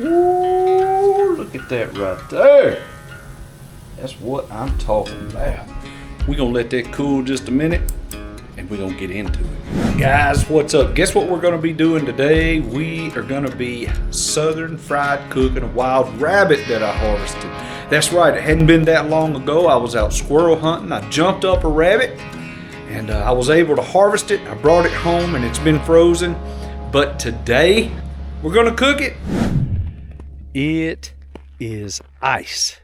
Ooh, look at that right there. That's what I'm talking about. We're gonna let that cool just a minute and we're gonna get into it. Guys, what's up? Guess what we're gonna be doing today? We are gonna be southern fried cooking a wild rabbit that I harvested. That's right, it hadn't been that long ago. I was out squirrel hunting. I jumped up a rabbit and I was able to harvest it. I brought it home and it's been frozen. But today, we're gonna cook it. It is ice.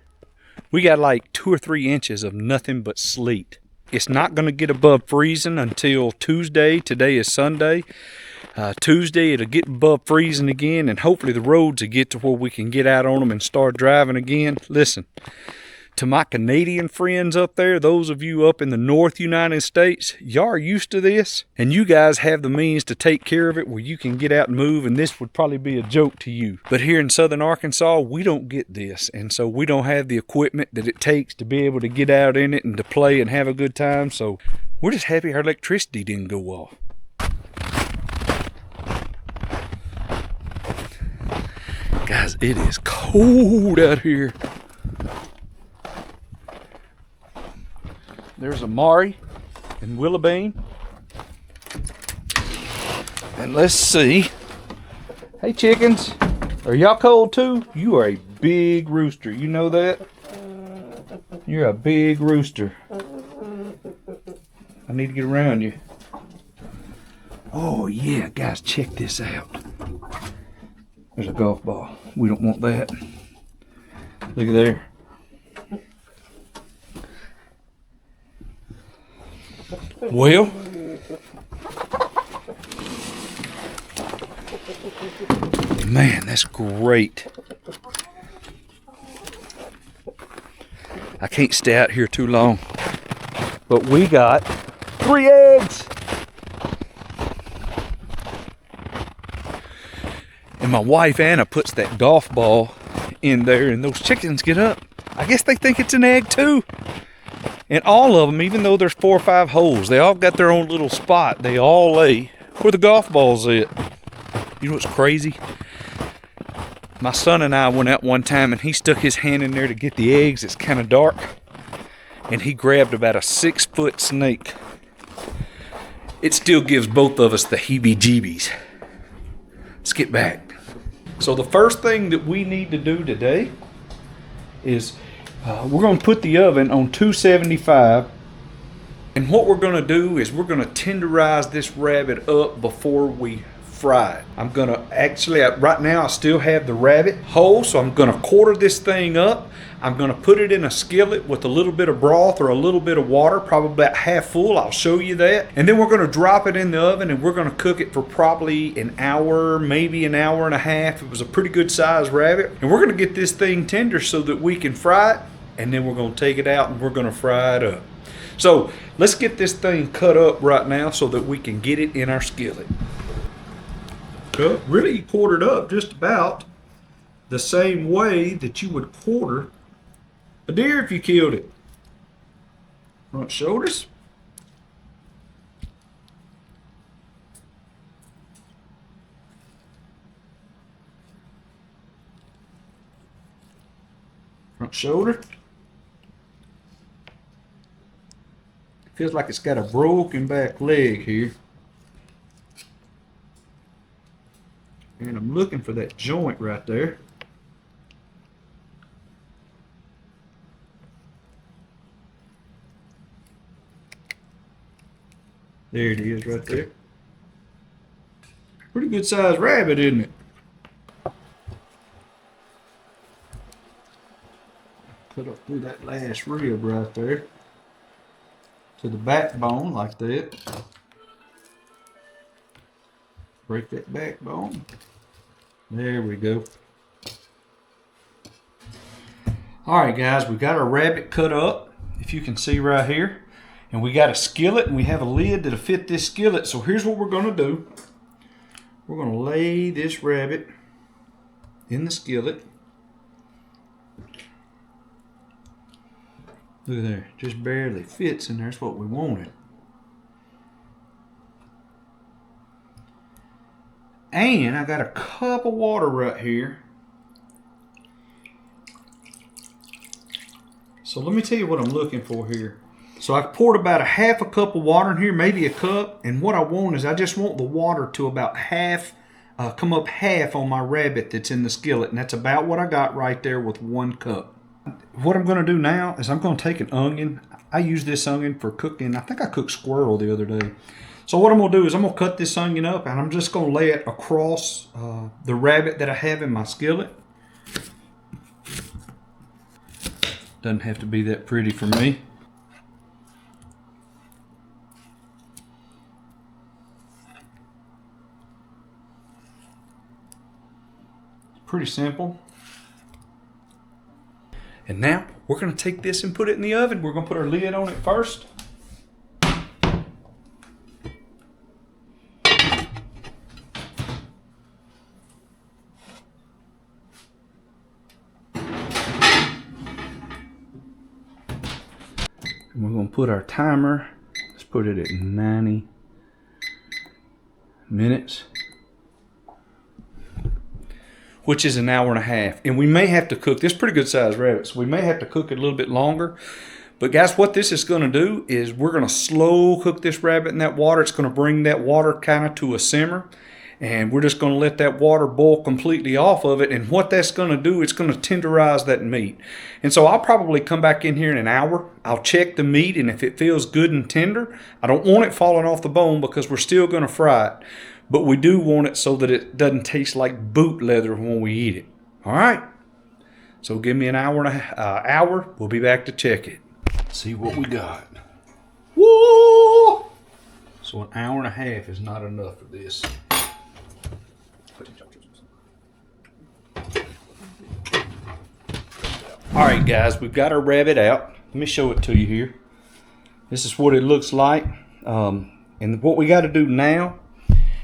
We got like 2 or 3 inches of nothing but sleet. It's not gonna get above freezing until Tuesday. Today is Sunday. Tuesday it'll get above freezing again, and hopefully the roads will get to where we can get out on them and start driving again. Listen, to my Canadian friends up there, those of you up in the North United States, y'all are used to this, and you guys have the means to take care of it where you can get out and move, and this would probably be a joke to you. But here in Southern Arkansas, we don't get this, and so we don't have the equipment that it takes to be able to get out in it and to play and have a good time, so we're just happy our electricity didn't go off. Guys, it is cold out here. There's Amari and Willowbean. And let's see. Hey chickens, are y'all cold too? You are a big rooster, you know that? You're a big rooster. I need to get around you. Oh yeah, guys, check this out. There's a golf ball. We don't want that. Look at there. Well, man, that's great. I can't stay out here too long, but we got 3 eggs. And my wife Anna puts that golf ball in there and those chickens get up. I guess they think it's an egg too. And all of them, even though there's 4 or 5 holes, they all got their own little spot. They all lay where the golf ball's at. You know what's crazy? My son and I went out one time and he stuck his hand in there to get the eggs. It's kind of dark. And he grabbed about a 6-foot snake. It still gives both of us the heebie-jeebies. Let's get back. So the first thing that we need to do today is we're going to put the oven on 275, and what we're going to do is we're going to tenderize this rabbit up before we fry it. I'm going to actually, right now I still have the rabbit whole, so I'm going to quarter this thing up. I'm going to put it in a skillet with a little bit of broth or a little bit of water, probably about half full. I'll show you that. And then we're going to drop it in the oven and we're going to cook it for probably an hour, maybe an hour and a half. It was a pretty good sized rabbit. And we're going to get this thing tender so that we can fry it. And then we're going to take it out and we're going to fry it up. So let's get this thing cut up right now so that we can get it in our skillet. Really quartered up just about the same way that you would quarter a deer if you killed it. Front shoulders. Front shoulder. Feels like it's got a broken back leg here. And I'm looking for that joint right there. There it is right there. Pretty good sized rabbit, isn't it? Cut up through that last rib right there to the backbone like that. Break that backbone. There we go. All right, guys, we got our rabbit cut up, if you can see right here. And we got a skillet and we have a lid that'll fit this skillet. So here's what we're going to do. We're going to lay this rabbit in the skillet. Look at there, just barely fits in there. That's what we wanted. And I got a cup of water right here So let me tell you what I'm looking for here. So I've poured about a half a cup of water in here, maybe a cup. And what I want is I just want the water to about half, come up half on my rabbit that's in the skillet. And that's about what I got right there with 1 cup. What I'm going to do now is I'm going to take an onion. I use this onion for cooking. I think I cooked squirrel the other day. So what I'm going to do is I'm going to cut this onion up and I'm just going to lay it across the rabbit that I have in my skillet. Doesn't have to be that pretty for me. Pretty simple. And now we're going to take this and put it in the oven. We're going to put our lid on it first. And we're going to put our timer. Let's put it at 90 minutes. Which is an hour and a half. And we may have to cook, this pretty good sized rabbit, so we may have to cook it a little bit longer. But guys, what this is going to do is we're going to slow cook this rabbit in that water. It's going to bring that water kind of to a simmer. And we're just going to let that water boil completely off of it. And what that's going to do, it's going to tenderize that meat. And so I'll probably come back in here in an hour. I'll check the meat, and if it feels good and tender, I don't want it falling off the bone because we're still going to fry it. But we do want it so that it doesn't taste like boot leather when we eat it. All right. So give me an hour and hour. We'll be back to check it. See what we got. Whoa! So an hour and a half is not enough for this. All right, guys, we've got our rabbit out. Let me show it to you here. This is what it looks like. And what we got to do now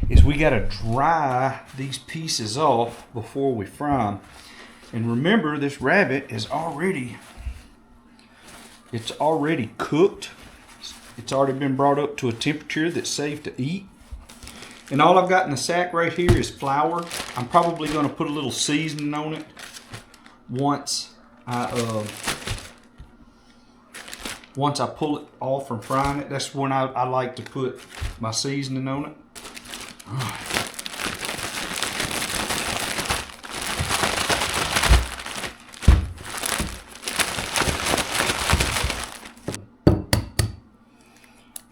is we got to dry these pieces off before we fry them. And remember, this rabbit is already cooked. It's already been brought up to a temperature that's safe to eat. And all I've got in the sack right here is flour. I'm probably going to put a little seasoning on it once I pull it off from frying it. That's when I like to put my seasoning on it.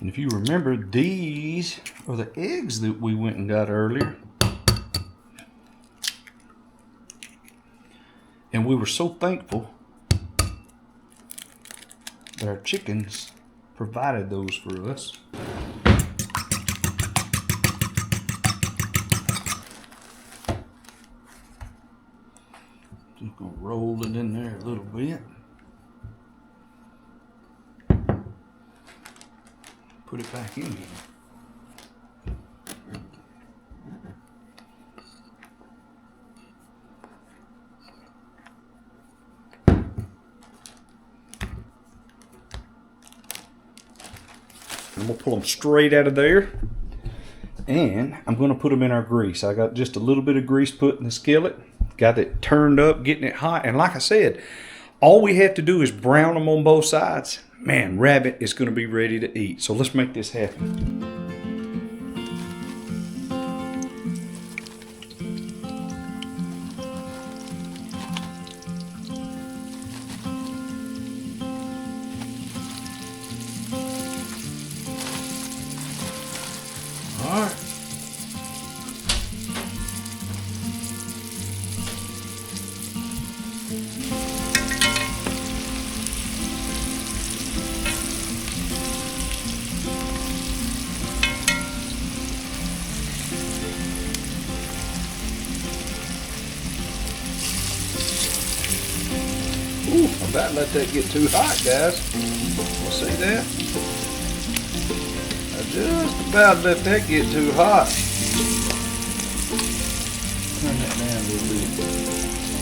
And if you remember, these are the eggs that we went and got earlier. And we were so thankful that our chickens provided those for us. Just gonna roll it in there a little bit. Put it back in here. I'm gonna pull them straight out of there, and I'm gonna put them in our grease. I got just a little bit of grease put in the skillet, got it turned up, getting it hot, and like I said, all we have to do is brown them on both sides. Man, rabbit is gonna be ready to eat. So let's make this happen. All right. Ooh, I'm about to let that get too hot, guys. You see that? I just about let that get too hot. Turn that down a little bit.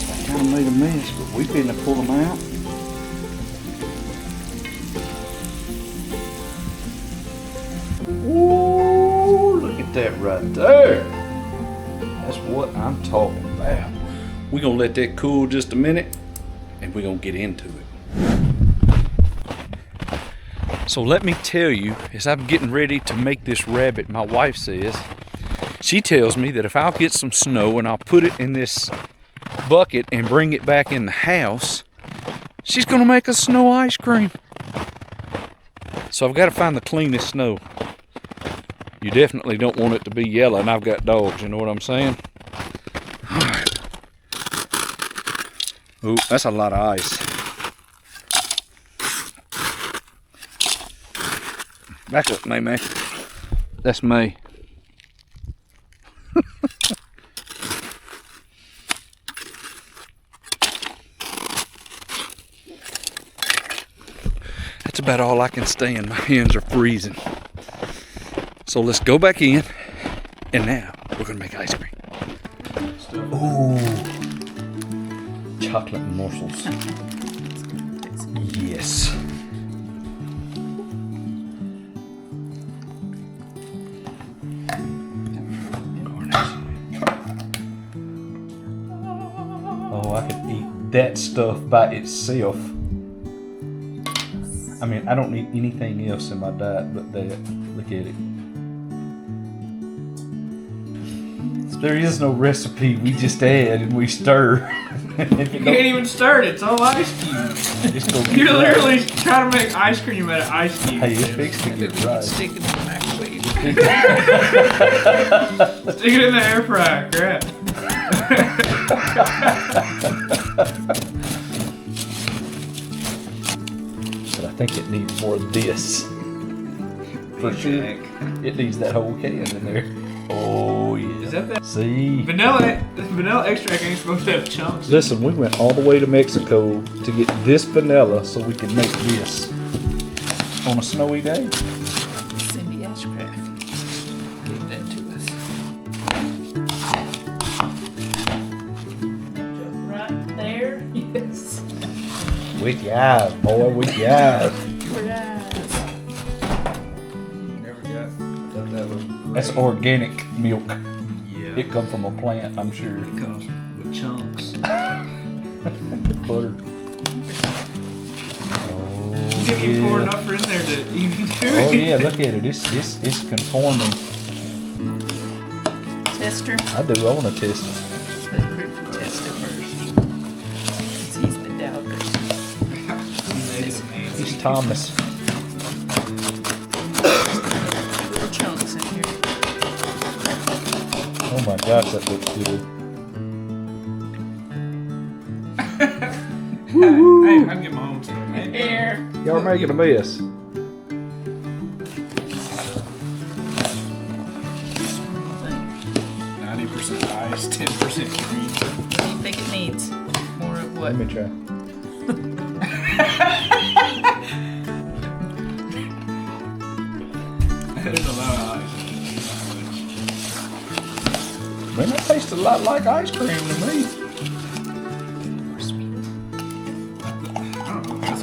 I kind of made a mess, but we finna pull them out. Ooh, look at that right there. That's what I'm talking about. We're gonna let that cool just a minute, and we're gonna get into it. So let me tell you, as I'm getting ready to make this rabbit, my wife says, she tells me that if I'll get some snow and I'll put it in this bucket and bring it back in the house, she's gonna make us snow ice cream. So I've got to find the cleanest snow. You definitely don't want it to be yellow, and I've got dogs, you know what I'm saying? All right. Ooh, that's a lot of ice. Back up, May. That's May. That's about all I can stand. My hands are freezing. So let's go back in, and now we're gonna make ice cream. Ooh, chocolate morsels. Yes. Oh, I could eat that stuff by itself. I mean, I don't need anything else in my diet but that. Look at it. There is no recipe. We just add and we stir. You can't even stir it. It's all ice cubes. You're literally trying to make ice cream out of ice cubes. Hey, it's fixed to get right. Stick it in the microwave. Stick it in the air fryer. Crap. But I think it needs more of this. For sure. It needs that whole can in there. Oh yeah. Is that? See? Vanilla extract ain't supposed to have chunks. Listen, we went all the way to Mexico to get this vanilla so we can make this on a snowy day. Cindy Ashcraft gave that to us. Right there. Yes. With your eyes, boy, with your eyes. That's organic milk. Yeah. It comes from a plant, I'm sure. It comes with chunks. Butter. Oh, You can pour enough in there to even do it. Oh yeah, look at it. It's conforming. Tester. I do. I want to test it. Let's test it first. He's the doubter. It's Thomas. Little chunks in here. Oh my gosh, that looks good. Hey, I can get my own stuff. Here. Y'all making a mess. 90% ice, 10% cream. What do you think it needs? More of what? Let me try. There's a lot of ice. Man, that tastes a lot like ice cream to me.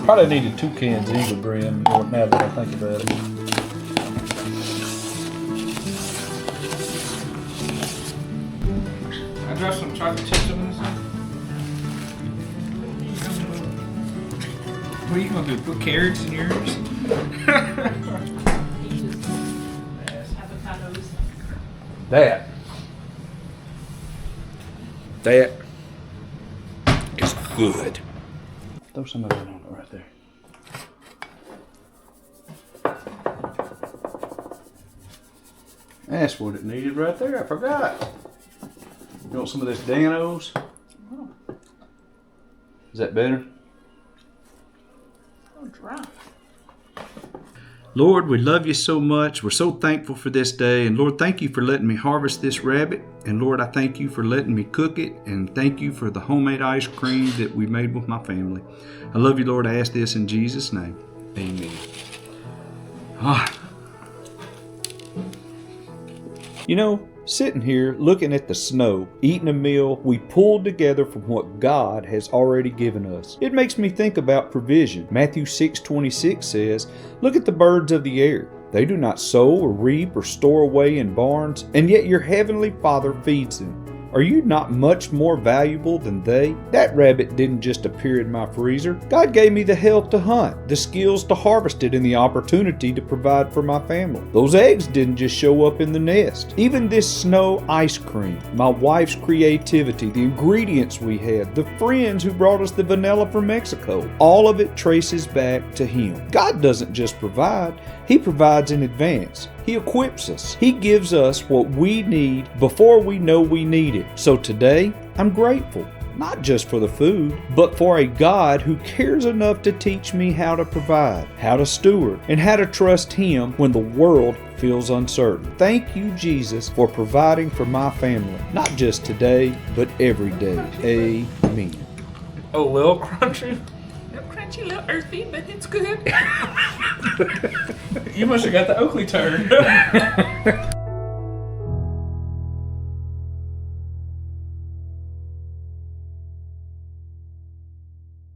Probably needed 2 cans either, Graham, now that I think about it. I dropped some chocolate chips in this one. What are you gonna do? Put carrots in yours? That is good. Throw some of that on it right there. That's what it needed right there. I forgot. You want some of this Dano's? Is that better? Oh, dry. Lord, we love you so much. We're so thankful for this day. And Lord, thank you for letting me harvest this rabbit. And Lord, I thank you for letting me cook it. And thank you for the homemade ice cream that we made with my family. I love you, Lord. I ask this in Jesus' name. Amen. You know, sitting here looking at the snow, eating a meal we pulled together from what God has already given us. It makes me think about provision. Matthew 6:26 says, "Look at the birds of the air. They do not sow or reap or store away in barns, and yet your heavenly Father feeds them. Are you not much more valuable than they? That rabbit didn't just appear in my freezer. God gave me the health to hunt, the skills to harvest it, and the opportunity to provide for my family. Those eggs didn't just show up in the nest. Even this snow ice cream, my wife's creativity, the ingredients we had, the friends who brought us the vanilla from Mexico, all of it traces back to Him. God doesn't just provide, He provides in advance. He equips us. He gives us what we need before we know we need it. So today, I'm grateful, not just for the food, but for a God who cares enough to teach me how to provide, how to steward, and how to trust Him when the world feels uncertain. Thank you, Jesus, for providing for my family, not just today, but every day. Amen. A little crunchy. A little crunchy, a little earthy, but it's good. You must have got the Oakley turn.